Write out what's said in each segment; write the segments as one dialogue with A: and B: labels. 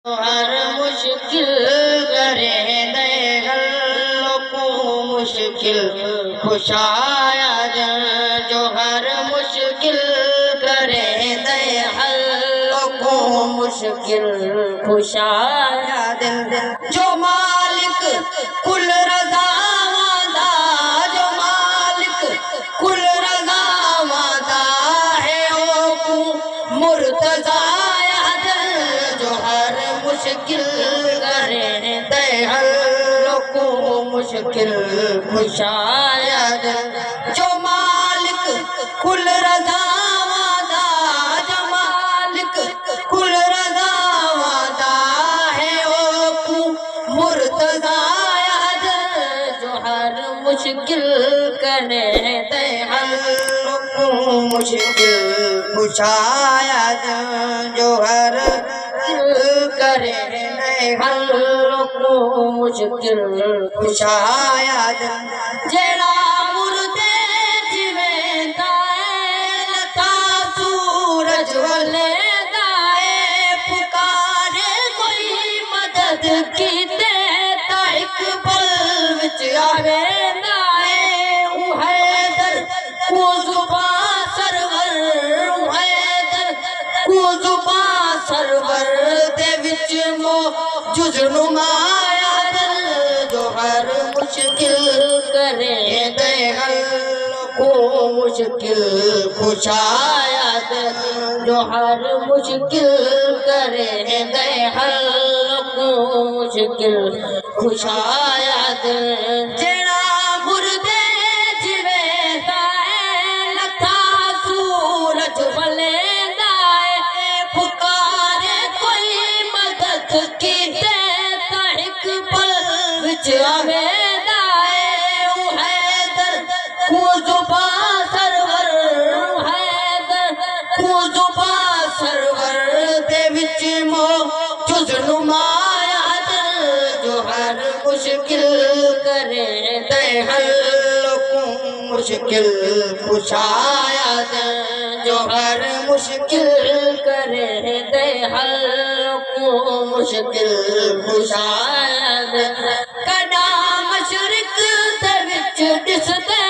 A: हर मुश्किल करे दे गल्लों को मुश्किल खुशाया जो हर मुश्किल करे दे हल्लों को मुश्किल खुशाया जो मालिक कुल रज़ा वादा जो मालिक कुल रज़ा वादा है वो मुर्तज़ा मुश्किल करे दे हल्लों को मुश्किल खुशाया जो मालिक कुल रज़ा वादा जो मालिक कुल रज़ा वादा है वो मुर्तज़ा जो हर मुश्किल करे दे हल्लों को मुश्किल खुशाया जो हर करे हल्लों को मुश्किल खुशाया जेड़ा मुर्दे जिवेंदा है लता सूरज वाले दाए पुकारे कोई मदद कीते ता एक पल विच आवेंदा है ओ हैदर को ज़ुबान सरवर ओ हैदर को ज़ुबान सरवर जुज़नुमाया जो हर मुश्किल करे दे हल्लों को मुश्किल खुशाया जो हर मुश्किल करे दे हल्लों को मुश्किल खुशाया जेड़ा मुर्दे जिवेंदा है लता सूरज वलेंदा है पुकारे कोई मदद की आवेदा है ओ हैदर को ज़ुबान सरवर ओ हैदर को ज़ुबान सरवर दे विच जुज़नुमाया जो हर मुश्किल करे दे हल्लों को मुश्किल खुशाया जो हर मुश्किल करे दे हल्लों को मुश्किल खुशाया कदा मशरिक दे विच दिसदे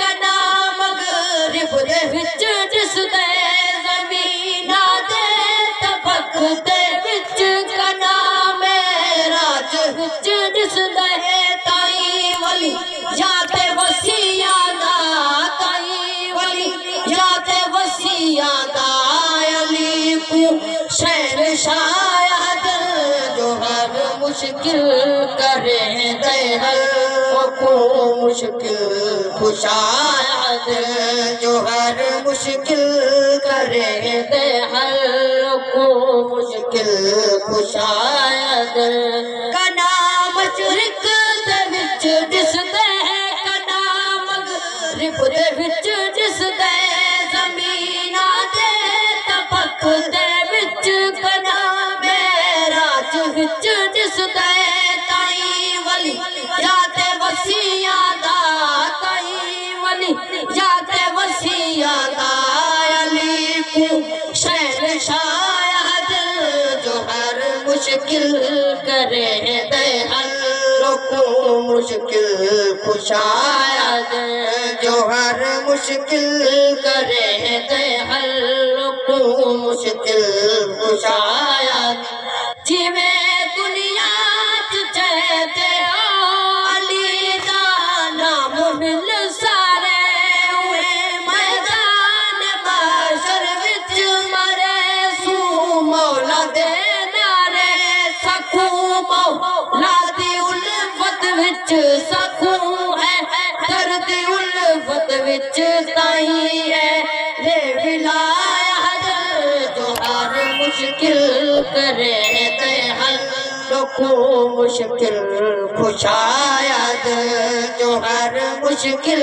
A: कदा मगरिब दे विच दिसदे ज़मीना दे तबक दे विच कदा मेराज विच दिसदे ताई वली याते वसिया दा ताई वली याते वसिया दा अली को शहंशाह जो हर मुश्किल करे दे हल्लों को मुश्किल खुशाया जो हर मुश्किल करे दे हल्लों को मुश्किल खुशाया कदा मशरिक दे विच दिसदे कदा मगरिब दे विच दिसदे ज़मीना दे तबक दे विच कदा मेराज विच दिसदे ताई वली याते वसिया दा ताई वली याते वसिया दा अली को शहंशाह जो हर मुश्किल करे दे हल्लों को मुश्किल खुशाया जो हर मुश्किल करे दे हल्लों को मुश्किल खुशाया जिवे दुनिया चहते अली दा नाम मिल सारे हुए मैदान महशर विच मरे सू मौला दे नारे सकू मौला दी उल्फत विच सकू है दर्द उल्फत विच ताई है ले विलाया जो हर मुश्किल करे दे हल्लों को मुश्किल खुशाया जो हर मुश्किल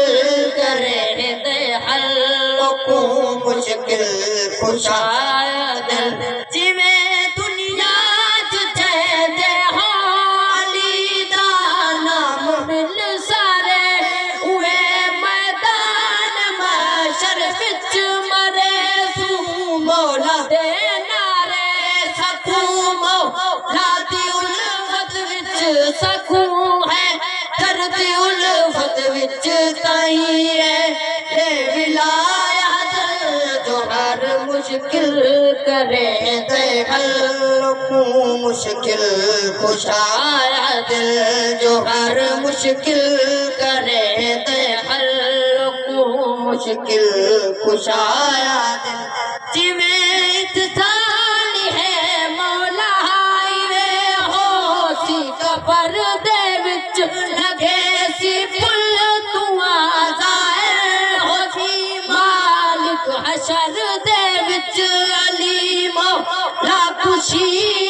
A: करे दे हल्लों को मुश्किल खुशाया जिवे दुनिया चहते हो अली दा नाम मिल सारे हुए मैदान महशर विच मरे सू मौला दे नारे सकू मौला विच ताई है विलायत जो हर मुश्किल करे दे हल को मुश्किल कुशाया दिल जो हर मुश्किल करे दे हल को मुश्किल कुशाया दिल जिमें इत्थानी है मौला हाईवे हो सी कबर दे विच लगे सी पुल तू आज़ाए हो सी मालिक हशर दे विच अली मौला खुशी